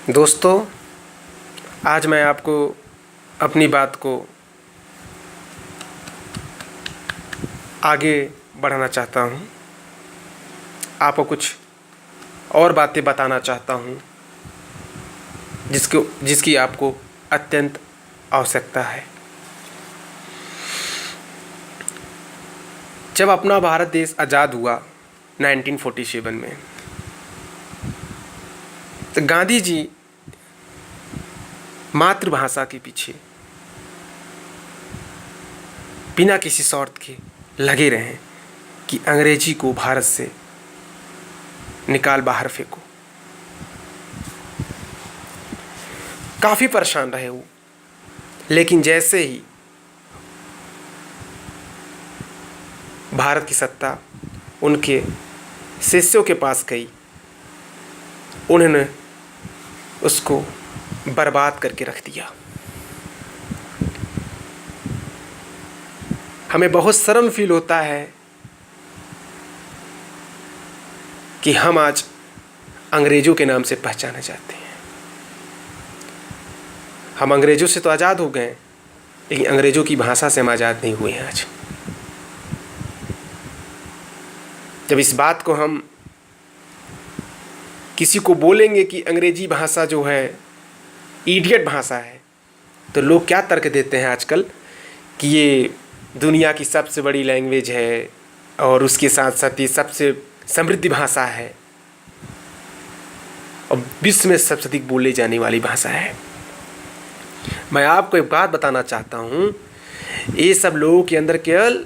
दोस्तों, आज मैं आपको अपनी बात को आगे बढ़ाना चाहता हूँ। आपको कुछ और बातें बताना चाहता हूँ जिसकी आपको अत्यंत आवश्यकता है। जब अपना भारत देश आज़ाद हुआ 1947 में, तो गांधी जी मातृभाषा के पीछे बिना किसी शर्त के लगे रहे कि अंग्रेजी को भारत से निकाल बाहर फेंको। काफ़ी परेशान रहे वो, लेकिन जैसे ही भारत की सत्ता उनके शिष्यों के पास गई, उन्होंने उसको बर्बाद करके रख दिया। हमें बहुत शर्म फील होता है कि हम आज अंग्रेज़ों के नाम से पहचाने जाते हैं। हम अंग्रेज़ों से तो आज़ाद हो गए, लेकिन अंग्रेज़ों की भाषा से हम आज़ाद नहीं हुए हैं आज। जब इस बात को हम किसी को बोलेंगे कि अंग्रेजी भाषा जो है इडियट भाषा है, तो लोग क्या तर्क देते हैं आजकल कि ये दुनिया की सबसे बड़ी लैंग्वेज है और उसके साथ साथ ये सबसे समृद्ध भाषा है और विश्व में सबसे अधिक बोले जाने वाली भाषा है। मैं आपको एक बात बताना चाहता हूँ, ये सब लोगों के अंदर केवल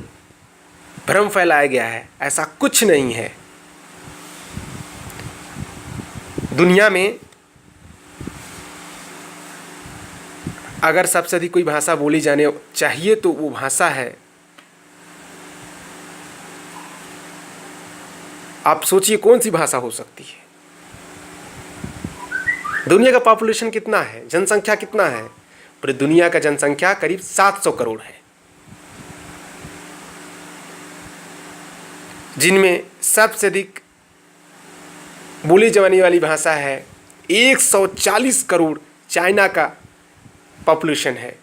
भ्रम फैलाया गया है, ऐसा कुछ नहीं है। दुनिया में अगर सबसे अधिक कोई भाषा बोली जाने चाहिए तो वो भाषा है, आप सोचिए कौन सी भाषा हो सकती है। दुनिया का पॉपुलेशन कितना है, जनसंख्या कितना है? पूरी दुनिया का जनसंख्या करीब 700 करोड़ है, जिनमें सबसे अधिक बोली जाने वाली भाषा है 140 करोड़। चाइना का पॉपुलेशन है,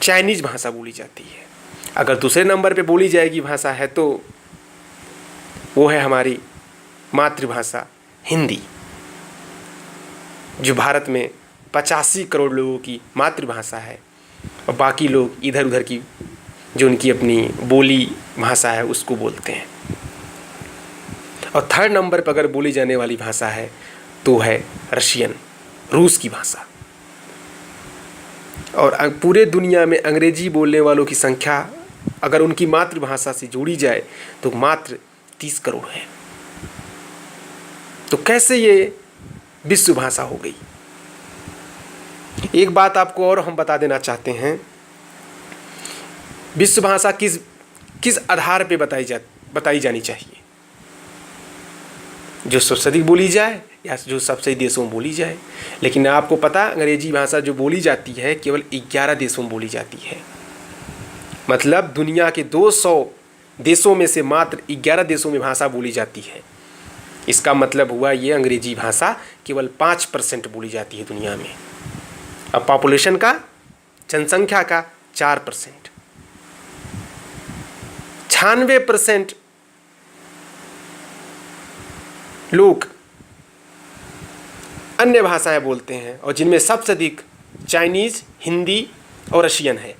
चाइनीज़ भाषा बोली जाती है। अगर दूसरे नंबर पे बोली जाएगी भाषा है तो वो है हमारी मातृभाषा हिंदी, जो भारत में 85 करोड़ लोगों की मातृभाषा है और बाकी लोग इधर उधर की जो उनकी अपनी बोली भाषा है उसको बोलते हैं। और थर्ड नंबर पर अगर बोली जाने वाली भाषा है तो है रशियन, रूस की भाषा। और पूरे दुनिया में अंग्रेजी बोलने वालों की संख्या अगर उनकी मातृभाषा से जोड़ी जाए तो मात्र 30 करोड़ है। तो कैसे ये विश्व भाषा हो गई? एक बात आपको और हम बता देना चाहते हैं, विश्व भाषा किस आधार पे बताई जानी चाहिए? जो सबसे अधिक बोली जाए या जो सबसे देशों में बोली जाए। लेकिन आपको पता, अंग्रेजी भाषा जो बोली जाती है केवल 11 देशों में बोली जाती है। मतलब दुनिया के 200 देशों में से मात्र 11 देशों में भाषा बोली जाती है। इसका मतलब हुआ ये अंग्रेजी भाषा केवल 5% बोली जाती है दुनिया में। अब पॉपुलेशन का, जनसंख्या का 4%, 96% लोग अन्य भाषाएं बोलते हैं और जिनमें सबसे अधिक चाइनीज़, हिंदी और रशियन है।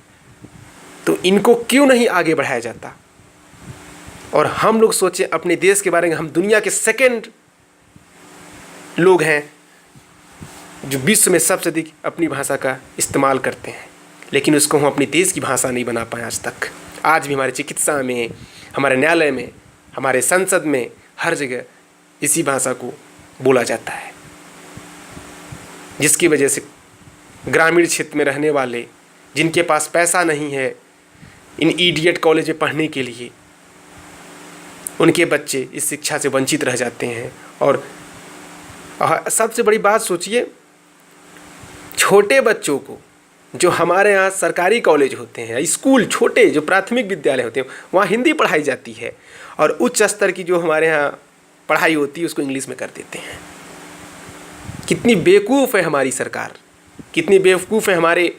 तो इनको क्यों नहीं आगे बढ़ाया जाता? और हम लोग सोचें अपने देश के बारे में, हम दुनिया के सेकंड लोग हैं जो विश्व में सबसे अधिक अपनी भाषा का इस्तेमाल करते हैं, लेकिन उसको हम अपने देश की भाषा नहीं बना पाए आज तक। आज भी हमारी चिकित्सा में, हमारे न्यायालय में, हमारे संसद में, हर जगह इसी भाषा को बोला जाता है, जिसकी वजह से ग्रामीण क्षेत्र में रहने वाले जिनके पास पैसा नहीं है इन इडियट कॉलेज में पढ़ने के लिए, उनके बच्चे इस शिक्षा से वंचित रह जाते हैं। और सबसे बड़ी बात सोचिए, छोटे बच्चों को जो हमारे यहाँ सरकारी कॉलेज होते हैं, स्कूल, छोटे जो प्राथमिक विद्यालय होते हैं, वहाँ हिंदी पढ़ाई जाती है और उच्च स्तर की जो हमारे यहाँ पढ़ाई होती है उसको इंग्लिश में कर देते हैं। कितनी बेवकूफ़ है हमारी सरकार, कितनी बेवकूफ़ है हमारे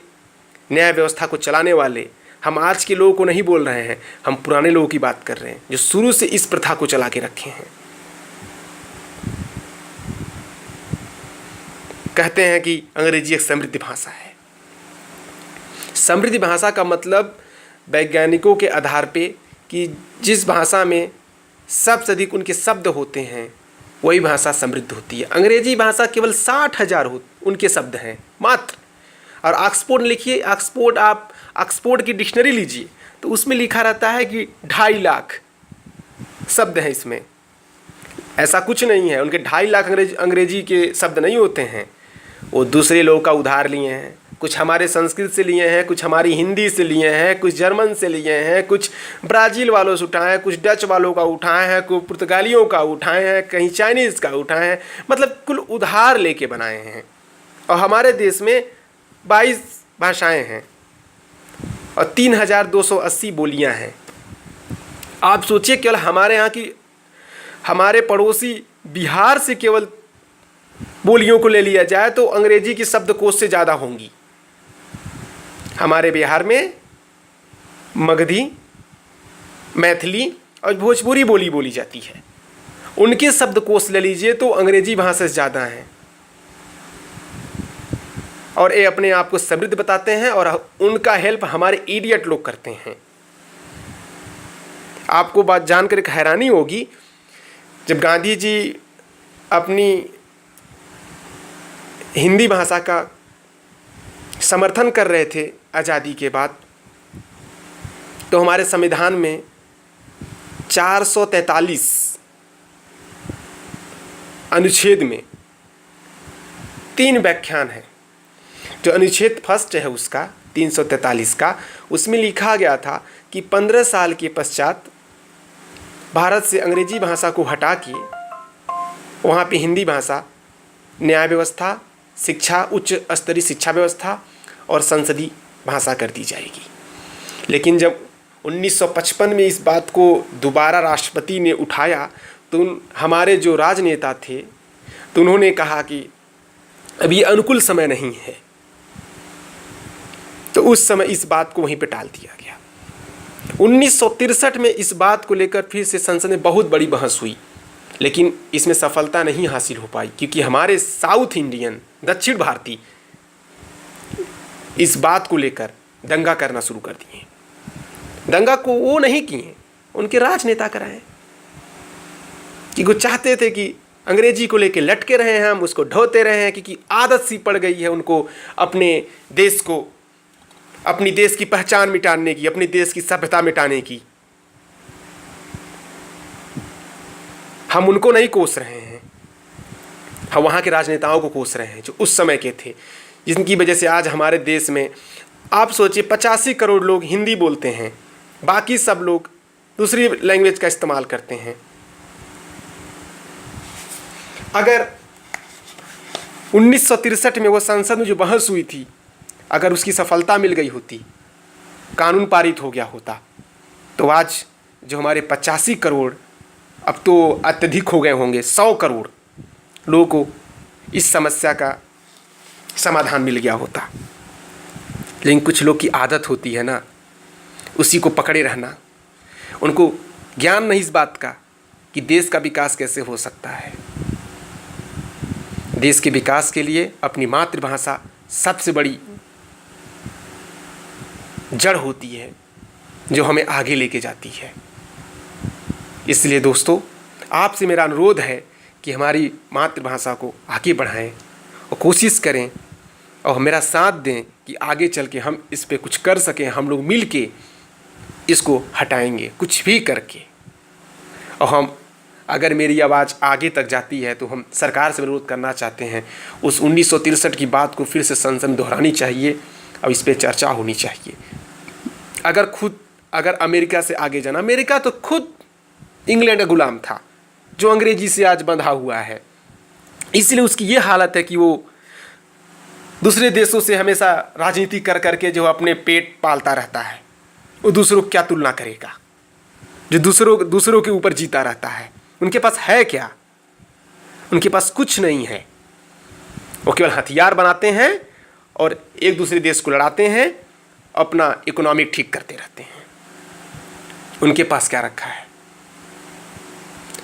न्याय व्यवस्था को चलाने वाले। हम आज के लोगों को नहीं बोल रहे हैं, हम पुराने लोगों की बात कर रहे हैं जो शुरू से इस प्रथा को चला के रखे हैं। कहते हैं कि अंग्रेजी एक समृद्ध भाषा है। समृद्ध भाषा का मतलब वैज्ञानिकों के आधार पे कि जिस भाषा में सबसे अधिक उनके शब्द होते हैं वही भाषा समृद्ध होती है। अंग्रेजी भाषा केवल 60,000 उनके शब्द हैं मात्र। और ऑक्सफोर्ड लिखिए, आप ऑक्सफोर्ड की डिक्शनरी लीजिए तो उसमें लिखा रहता है कि 2.5 लाख शब्द हैं इसमें। ऐसा कुछ नहीं है, उनके 2.5 लाख अंग्रेजी के शब्द नहीं होते हैं। वो दूसरे लोगों का उधार लिए हैं, कुछ हमारे संस्कृत से लिए हैं, कुछ हमारी हिंदी से लिए हैं, कुछ जर्मन से लिए हैं, कुछ ब्राज़ील वालों से उठाए हैं, कुछ डच वालों का उठाए हैं, कुछ पुर्तगालियों का उठाए हैं, कहीं चाइनीज़ का उठाए हैं। मतलब कुल उधार लेके बनाए हैं। और हमारे देश में 22 भाषाएं हैं और 3,280 बोलियां हैं। आप सोचिए केवल हमारे यहाँ की, हमारे पड़ोसी बिहार से केवल बोलियों को ले लिया जाए तो अंग्रेजी की शब्दकोश से ज़्यादा होंगी। हमारे बिहार में मगधी, मैथिली और भोजपुरी बोली बोली जाती है। उनके शब्दकोश ले लीजिए तो अंग्रेजी भाषा से ज़्यादा हैं। और ये अपने आप को समृद्ध बताते हैं और उनका हेल्प हमारे इडियट लोग करते हैं। आपको बात जानकर एक हैरानी होगी, जब गांधी जी अपनी हिंदी भाषा का समर्थन कर रहे थे आज़ादी के बाद, तो हमारे संविधान में 443 अनुच्छेद में 3 व्याख्यान है। जो अनुच्छेद फर्स्ट है उसका 343 का, उसमें लिखा गया था कि 15 साल के पश्चात भारत से अंग्रेजी भाषा को हटा के वहाँ पे हिंदी भाषा न्याय व्यवस्था, शिक्षा, उच्च स्तरीय शिक्षा व्यवस्था और संसदीय भाषा कर दी जाएगी। लेकिन जब 1955 में इस बात को दोबारा राष्ट्रपति ने उठाया तो हमारे जो राजनेता थे तो उन्होंने कहा कि अभी अनुकूल समय नहीं है। तो उस समय इस बात को वहीं पे टाल दिया गया। 1963 में इस बात को लेकर फिर से संसद में बहुत बड़ी बहस हुई, लेकिन इसमें सफलता नहीं हासिल हो पाई क्योंकि हमारे साउथ इंडियन, दक्षिण भारतीय इस बात को लेकर दंगा करना शुरू कर दिए। दंगा को वो नहीं किए, उनके राजनेता कराए कि वो चाहते थे कि अंग्रेजी को लेकर लटके रहे हैं, हम उसको ढोते रहे हैं क्योंकि आदत सी पड़ गई है उनको अपने देश को, अपनी देश की पहचान मिटाने की, अपनी देश की सभ्यता मिटाने की। हम उनको नहीं कोस रहे हैं, हम वहाँ के राजनेताओं को कोस रहे हैं जो उस समय के थे, जिनकी वजह से आज हमारे देश में आप सोचिए 85 करोड़ लोग हिंदी बोलते हैं, बाकी सब लोग दूसरी लैंग्वेज का इस्तेमाल करते हैं। अगर 1963 में वो संसद में जो बहस हुई थी, अगर उसकी सफलता मिल गई होती, कानून पारित हो गया होता, तो आज जो हमारे 85 करोड़, अब तो अत्यधिक हो गए होंगे, 100 करोड़ लोगों को इस समस्या का समाधान मिल गया होता। लेकिन कुछ लोग की आदत होती है ना, उसी को पकड़े रहना। उनको ज्ञान नहीं इस बात का कि देश का विकास कैसे हो सकता है। देश के विकास के लिए अपनी मातृभाषा सबसे बड़ी जड़ होती है जो हमें आगे लेके जाती है। इसलिए दोस्तों, आपसे मेरा अनुरोध है कि हमारी मातृभाषा को आगे बढ़ाएं और कोशिश करें और मेरा साथ दें कि आगे चल के हम इस पे कुछ कर सकें। हम लोग मिल के इसको हटाएंगे कुछ भी करके। और हम, अगर मेरी आवाज़ आगे तक जाती है तो हम सरकार से अनुरोध करना चाहते हैं उस 1963 की बात को फिर से संसद में दोहरानी चाहिए और इस पर चर्चा होनी चाहिए। अगर अमेरिका से आगे जाना, अमेरिका तो खुद इंग्लैंड का गुलाम था जो अंग्रेजी से आज बंधा हुआ है। इसलिए उसकी ये हालत है कि वो दूसरे देशों से हमेशा राजनीति कर करके जो अपने पेट पालता रहता है, वो दूसरों की क्या तुलना करेगा, जो दूसरों के ऊपर जीता रहता है। उनके पास है क्या? उनके पास कुछ नहीं है। वो केवल हथियार बनाते हैं और एक दूसरे देश को लड़ाते हैं, अपना इकोनॉमिक ठीक करते रहते हैं। उनके पास क्या रखा है?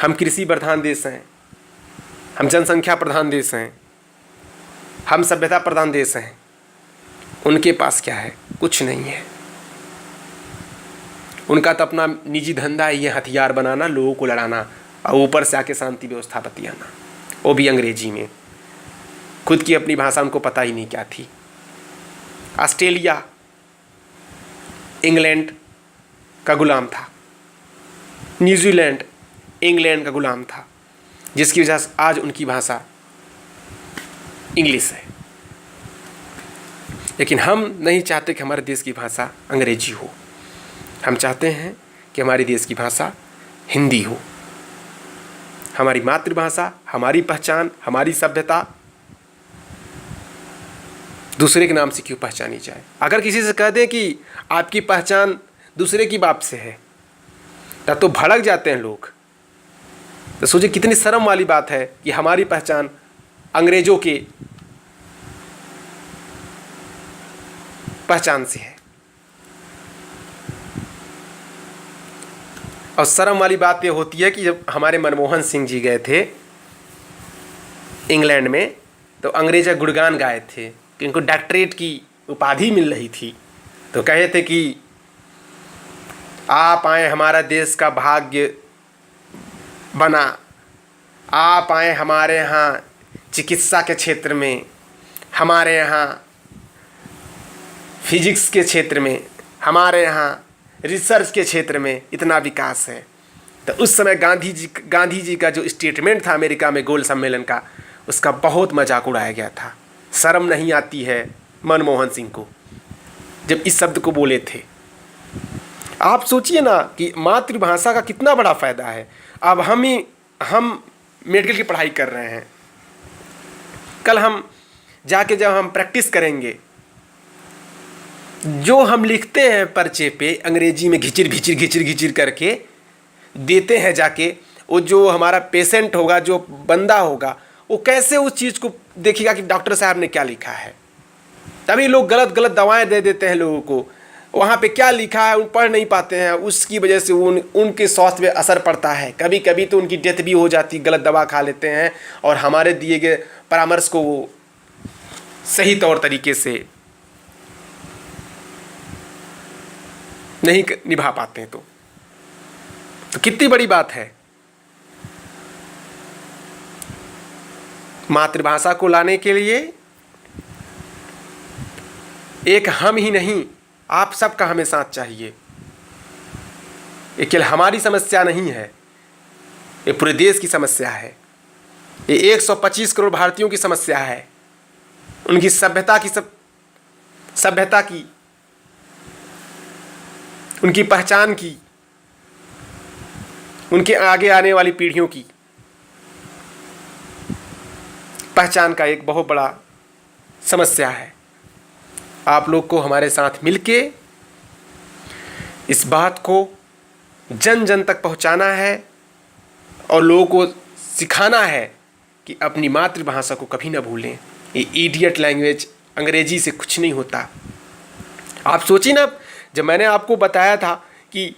हम कृषि प्रधान देश हैं, हम जनसंख्या प्रधान देश हैं, हम सभ्यता प्रधान देश हैं। उनके पास क्या है? कुछ नहीं है। उनका तो अपना निजी धंधा है, ये हथियार बनाना, लोगों को लड़ाना और ऊपर से आके शांति व्यवस्था बतियाना, वो भी अंग्रेजी में। खुद की अपनी भाषा उनको पता ही नहीं क्या थी। ऑस्ट्रेलिया इंग्लैंड का गुलाम था, न्यूजीलैंड इंग्लैंड का गुलाम था, जिसकी वजह से आज उनकी भाषा इंग्लिश है। लेकिन हम नहीं चाहते कि हमारे देश की भाषा अंग्रेजी हो। हम चाहते हैं कि हमारे देश की भाषा हिंदी हो। हमारी मातृभाषा, हमारी पहचान, हमारी सभ्यता दूसरे के नाम से क्यों पहचानी जाए? अगर किसी से कह दें कि आपकी पहचान दूसरे की बाप से है, तब तो भड़क जाते हैं लोग। तो सोचिए कितनी शर्म वाली बात है कि हमारी पहचान अंग्रेजों के पहचान से है। और शर्म वाली बात ये होती है कि जब हमारे मनमोहन सिंह जी गए थे इंग्लैंड में, तो अंग्रेज गुणगान गाए थे कि इनको डॉक्टरेट की उपाधि मिल रही थी। तो कहे थे कि आप आए, हमारा देश का भाग्य बना, आप आए हमारे यहाँ चिकित्सा के क्षेत्र में, हमारे यहाँ फिजिक्स के क्षेत्र में, हमारे यहाँ रिसर्च के क्षेत्र में इतना विकास है। तो उस समय गांधी जी का जो स्टेटमेंट था अमेरिका में गोल सम्मेलन का, उसका बहुत मजाक उड़ाया गया था। शर्म नहीं आती है मनमोहन सिंह को जब इस शब्द को बोले थे? आप सोचिए ना कि मातृभाषा का कितना बड़ा फ़ायदा है। अब हम मेडिकल की पढ़ाई कर रहे हैं, कल हम जाके जब हम प्रैक्टिस करेंगे, जो हम लिखते हैं पर्चे पे अंग्रेजी में घिचिर घिचिर घिचिर घिचिर करके देते हैं जाके, वो जो हमारा पेशेंट होगा, जो बंदा होगा, वो कैसे उस चीज़ को देखेगा कि डॉक्टर साहब ने क्या लिखा है? तभी लोग गलत गलत दवाएं दे देते हैं लोगों को। वहाँ पे क्या लिखा है उन पढ़ नहीं पाते हैं, उसकी वजह से उनके स्वास्थ्य पे असर पड़ता है। कभी कभी तो उनकी डेथ भी हो जाती, गलत दवा खा लेते हैं और हमारे दिए गए परामर्श को वो सही तौर तरीके से नहीं निभा पाते हैं। तो कितनी बड़ी बात है। मातृभाषा को लाने के लिए एक हम ही नहीं, आप सबका हमें साथ चाहिए। ये केवल हमारी समस्या नहीं है, ये पूरे देश की समस्या है। ये 125 करोड़ भारतीयों की समस्या है। उनकी सभ्यता की उनकी पहचान की, उनके आगे आने वाली पीढ़ियों की पहचान का एक बहुत बड़ा समस्या है। आप लोग को हमारे साथ मिलके इस बात को जन जन तक पहुंचाना है और लोगों को सिखाना है कि अपनी मातृभाषा को कभी ना भूलें। ये इडियट लैंग्वेज अंग्रेजी से कुछ नहीं होता। आप सोचिए ना, जब मैंने आपको बताया था कि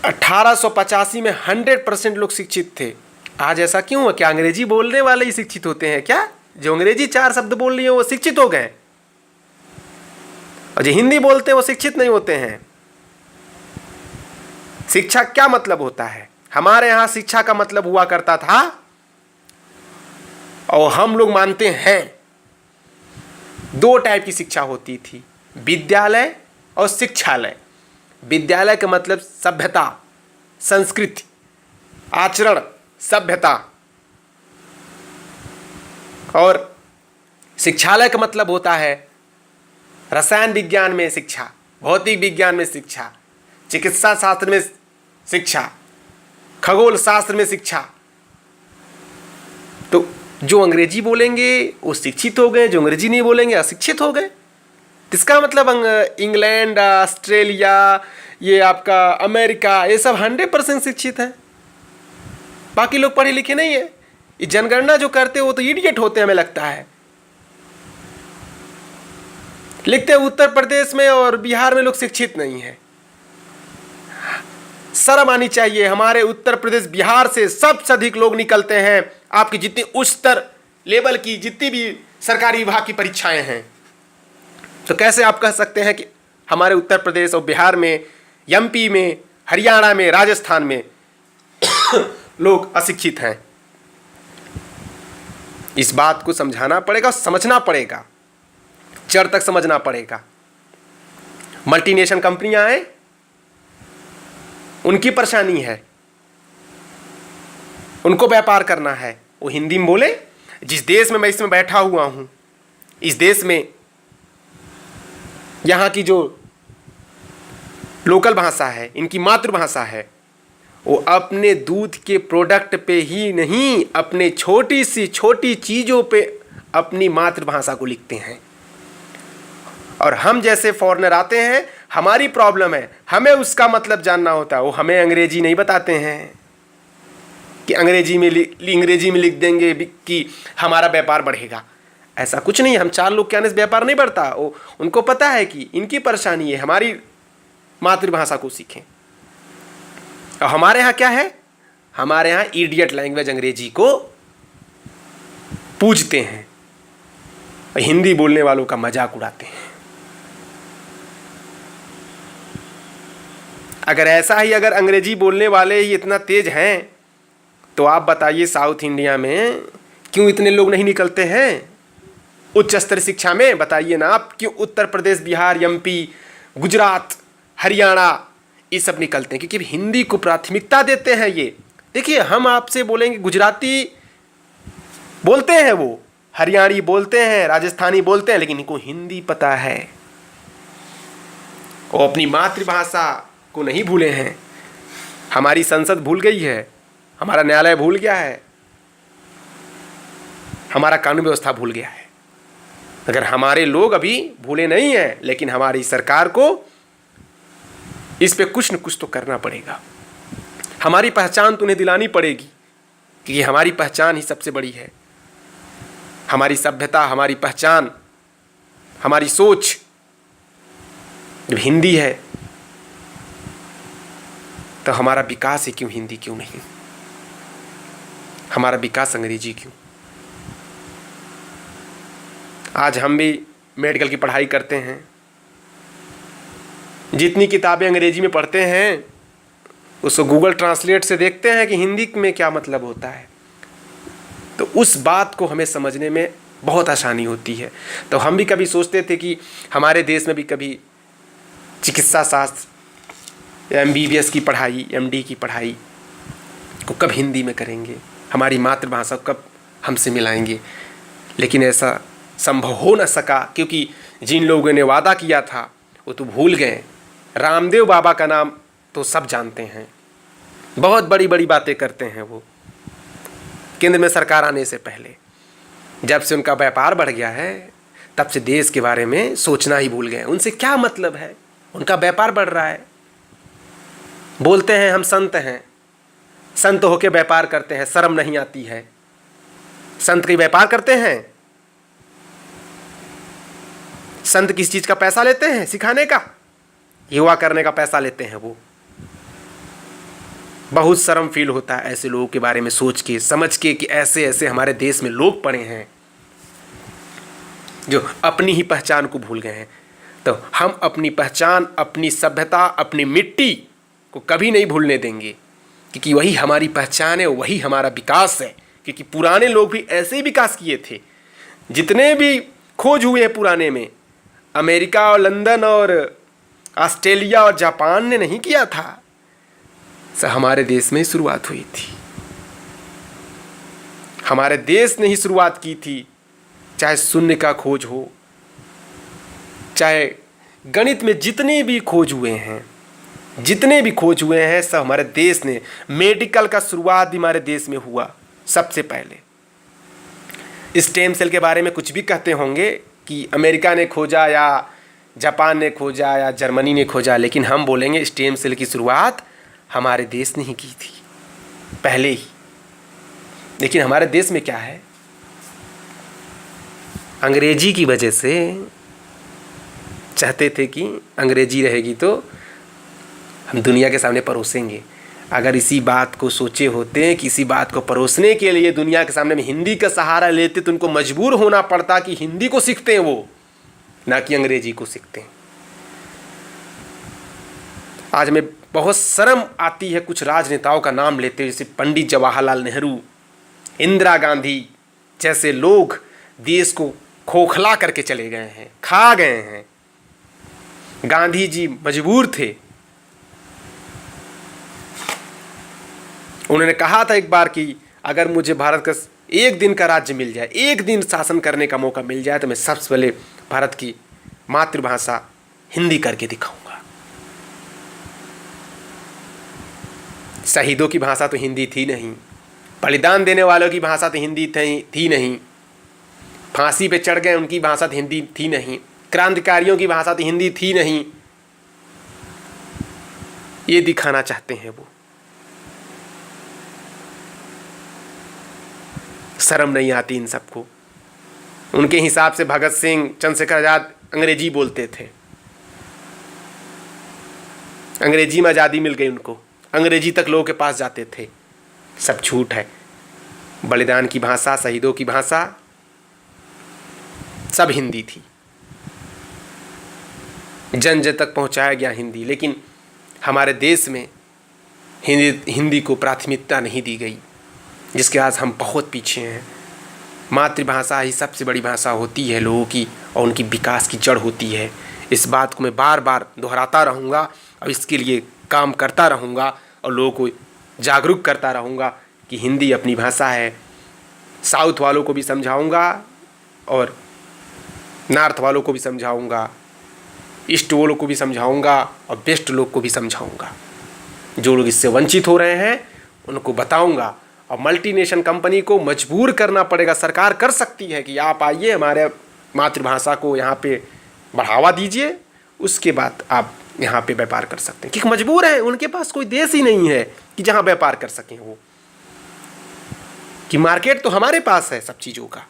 1885 में 100% लोग शिक्षित थे, आज ऐसा क्यों है? क्या अंग्रेजी बोलने वाले ही शिक्षित होते हैं क्या? जो अंग्रेजी 4 शब्द बोल रही है वो शिक्षित हो गए, और जो हिंदी बोलते हैं वो शिक्षित नहीं होते हैं। शिक्षा क्या मतलब होता है? हमारे यहाँ शिक्षा का मतलब हुआ करता था, और हम लोग मानते हैं 2 टाइप की शिक्षा होती थी, विद्यालय और शिक्षालय। विद्यालय का मतलब सभ्यता, संस्कृति, आचरण, सभ्यता, और शिक्षालय का मतलब होता है रसायन विज्ञान में शिक्षा, भौतिक विज्ञान में शिक्षा, चिकित्सा शास्त्र में शिक्षा, खगोल शास्त्र में शिक्षा। तो जो अंग्रेजी बोलेंगे वो शिक्षित हो गए, जो अंग्रेजी नहीं बोलेंगे अशिक्षित हो गए। इसका मतलब इंग्लैंड, ऑस्ट्रेलिया, ये आपका अमेरिका, ये सब 100% शिक्षित है, बाकी लोग पढ़े लिखे नहीं है। ये जनगणना जो करते हैं वो तो इडियट होते हैं, हमें लगता है। लिखते हैं उत्तर प्रदेश में और बिहार में लोग शिक्षित नहीं है। शर्म आनी चाहिए। हमारे उत्तर प्रदेश बिहार से सबसे अधिक लोग निकलते हैं। आपकी जितनी उच्चतर लेवल की जितनी भी सरकारी विभाग की परीक्षाएं हैं, तो कैसे आप कह सकते हैं कि हमारे उत्तर प्रदेश और बिहार में, एमपी में, हरियाणा में, राजस्थान में लोग अशिक्षित हैं? इस बात को समझाना पड़ेगा, समझना पड़ेगा, जड़ तक समझना पड़ेगा। मल्टीनेशनल कंपनियां हैं, उनकी परेशानी है, उनको व्यापार करना है, वो हिंदी में बोले। जिस देश में मैं इसमें बैठा हुआ हूं, इस देश में यहाँ की जो लोकल भाषा है, इनकी मातृभाषा है, वो अपने दूध के प्रोडक्ट पे ही नहीं, अपने छोटी सी छोटी चीज़ों पे अपनी मातृभाषा को लिखते हैं। और हम जैसे फॉरेनर आते हैं, हमारी प्रॉब्लम है, हमें उसका मतलब जानना होता है। वो हमें अंग्रेजी नहीं बताते हैं कि अंग्रेजी में लिख देंगे कि हमारा व्यापार बढ़ेगा। ऐसा कुछ नहीं। हम 4 लोग के आने से व्यापार नहीं बढ़ता। उनको पता है कि इनकी परेशानी है, हमारी मातृभाषा को सीखें। और हमारे यहाँ क्या है? हमारे यहाँ इडियट लैंग्वेज अंग्रेजी को पूजते हैं और हिंदी बोलने वालों का मजाक उड़ाते हैं। अगर ऐसा ही अगर अंग्रेजी बोलने वाले ही इतना तेज हैं, तो आप बताइए साउथ इंडिया में क्यों इतने लोग नहीं निकलते हैं उच्च स्तरीय शिक्षा में? बताइए ना आप, क्यों उत्तर प्रदेश, बिहार, एमपी, गुजरात, हरियाणा ये सब निकलते हैं? क्योंकि हिंदी को प्राथमिकता देते हैं ये। देखिए, हम आपसे बोलेंगे गुजराती बोलते हैं, वो हरियाणी बोलते हैं, राजस्थानी बोलते हैं, लेकिन इनको हिंदी पता है। वो अपनी मातृभाषा को नहीं भूले हैं। हमारी संसद भूल गई है, हमारा न्यायालय भूल गया है, हमारा कानून व्यवस्था भूल गया है। अगर हमारे लोग अभी भूले नहीं हैं, लेकिन हमारी सरकार को इस पे कुछ न कुछ तो करना पड़ेगा। हमारी पहचान तो उन्हें दिलानी पड़ेगी, क्योंकि हमारी पहचान ही सबसे बड़ी है। हमारी सभ्यता, हमारी पहचान, हमारी सोच जब हिंदी है, तो हमारा विकास है क्यों हिंदी क्यों नहीं? हमारा विकास अंग्रेजी क्यों? आज हम भी मेडिकल की पढ़ाई करते हैं, जितनी किताबें अंग्रेजी में पढ़ते हैं उसको गूगल ट्रांसलेट से देखते हैं कि हिंदी में क्या मतलब होता है, तो उस बात को हमें समझने में बहुत आसानी होती है। तो हम भी कभी सोचते थे कि हमारे देश में भी कभी चिकित्सा शास्त्र, MBBS की पढ़ाई, MD की पढ़ाई को कब हिंदी में करेंगे, हमारी मातृभाषा को कब हमसे मिलाएंगे। लेकिन ऐसा संभव हो न सका, क्योंकि जिन लोगों ने वादा किया था वो तो भूल गए। रामदेव बाबा का नाम तो सब जानते हैं, बहुत बड़ी बड़ी बातें करते हैं वो। केंद्र में सरकार आने से पहले, जब से उनका व्यापार बढ़ गया है, तब से देश के बारे में सोचना ही भूल गए। उनसे क्या मतलब है? उनका व्यापार बढ़ रहा है, बोलते हैं हम संत हैं, संत होके व्यापार करते हैं, शर्म नहीं आती है? संत की व्यापार करते हैं? संत किस चीज का पैसा लेते हैं? सिखाने का, युवा करने का पैसा लेते हैं वो। बहुत शर्म फील होता है ऐसे लोगों के बारे में सोच के, समझ के कि ऐसे ऐसे हमारे देश में लोग पड़े हैं जो अपनी ही पहचान को भूल गए हैं। तो हम अपनी पहचान, अपनी सभ्यता, अपनी मिट्टी को कभी नहीं भूलने देंगे, क्योंकि वही हमारी पहचान है, वही हमारा विकास है। क्योंकि पुराने लोग भी ऐसे ही विकास किए थे। जितने भी खोज हुए हैं पुराने में, अमेरिका और लंदन और ऑस्ट्रेलिया और जापान ने नहीं किया था, सब हमारे देश में ही शुरुआत हुई थी। हमारे देश ने ही शुरुआत की थी। चाहे शून्य का खोज हो, चाहे गणित में जितने भी खोज हुए हैं, सब हमारे देश ने। मेडिकल का शुरुआत भी हमारे देश में हुआ सबसे पहले। स्टेम सेल के बारे में कुछ भी कहते होंगे कि अमेरिका ने खोजा या जापान ने खोजा या जर्मनी ने खोजा, लेकिन हम बोलेंगे स्टेम सेल की शुरुआत हमारे देश ने ही की थी पहले ही। लेकिन हमारे देश में क्या है, अंग्रेजी की वजह से चाहते थे कि अंग्रेजी रहेगी तो हम दुनिया के सामने परोसेंगे। अगर इसी बात को सोचे होते, किसी बात को परोसने के लिए दुनिया के सामने में हिंदी का सहारा लेते, तो उनको मजबूर होना पड़ता कि हिंदी को सीखते हैं वो, ना कि अंग्रेजी को सीखते हैं। आज हमें बहुत शर्म आती है कुछ राजनेताओं का नाम लेते हुए, जैसे पंडित जवाहरलाल नेहरू, इंदिरा गांधी जैसे लोग देश को खोखला करके चले गए हैं, खा गए हैं। गांधी जी मजबूर थे, उन्होंने कहा था एक बार कि अगर मुझे भारत का एक दिन का राज्य मिल जाए, एक दिन शासन करने का मौका मिल जाए, तो मैं सबसे पहले भारत की मातृभाषा हिंदी करके दिखाऊंगा। शहीदों की भाषा तो हिंदी थी नहीं, बलिदान देने वालों की भाषा तो हिंदी थी नहीं, फांसी पे चढ़ गए उनकी भाषा तो हिंदी थी नहीं, क्रांतिकारियों की भाषा तो हिंदी थी नहीं। ये दिखाना चाहते हैं वो। शर्म नहीं आती इन सबको। उनके हिसाब से भगत सिंह, चंद्रशेखर आजाद अंग्रेजी बोलते थे, अंग्रेजी में आज़ादी मिल गई उनको, अंग्रेजी तक लोगों के पास जाते थे। सब झूठ है। बलिदान की भाषा, शहीदों की भाषा सब हिंदी थी, जन जन तक पहुंचाया गया हिंदी। लेकिन हमारे देश में हिंदी को प्राथमिकता नहीं दी गई, जिसके आज हम बहुत पीछे हैं। मातृभाषा ही सबसे बड़ी भाषा होती है लोगों की, और उनकी विकास की जड़ होती है। इस बात को मैं बार बार दोहराता रहूँगा और इसके लिए काम करता रहूँगा और लोगों को जागरूक करता रहूँगा कि हिंदी अपनी भाषा है। साउथ वालों को भी समझाऊँगा और नॉर्थ वालों को भी समझाऊँगा, ईस्ट वालों को भी समझाऊँगा और वेस्ट लोग को भी समझाऊँगा। जो लोग इससे वंचित हो रहे हैं उनको बताऊँगा। और मल्टीनेशनल कंपनी को मजबूर करना पड़ेगा। सरकार कर सकती है कि आप आइए, हमारे मातृभाषा को यहाँ पे बढ़ावा दीजिए, उसके बाद आप यहाँ पे व्यापार कर सकते हैं। क्योंकि मजबूर है, उनके पास कोई देश ही नहीं है कि जहाँ व्यापार कर सकें वो, कि मार्केट तो हमारे पास है सब चीज़ों का।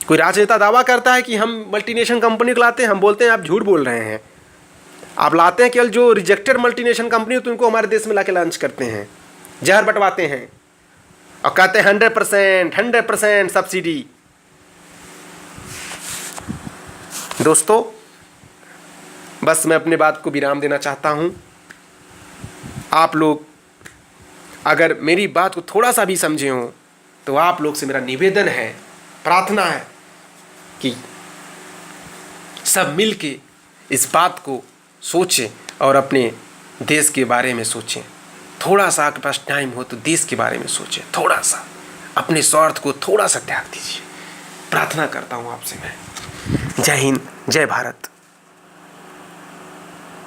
कोई राजनेता दावा करता है कि हम मल्टीनेशनल कंपनी को लाते हैं, हम बोलते हैं आप झूठ बोल रहे हैं। आप लाते हैं केवल जो रिजेक्टेड मल्टीनेशनल कंपनी हो तो उनको हमारे देश में लाके लॉन्च करते हैं, जहर बंटवाते हैं और कहते हैं 100% सब्सिडी। दोस्तों, बस मैं अपने बात को विराम देना चाहता हूं। आप लोग अगर मेरी बात को थोड़ा सा भी समझे हो तो आप लोग से मेरा निवेदन है, प्रार्थना है कि सब मिल के इस बात को सोचें और अपने देश के बारे में सोचें। थोड़ा सा आपके पास टाइम हो तो देश के बारे में सोचें, थोड़ा सा अपने स्वार्थ को थोड़ा सा त्याग दीजिए। प्रार्थना करता हूँ आपसे मैं। जय हिंद, जय भारत।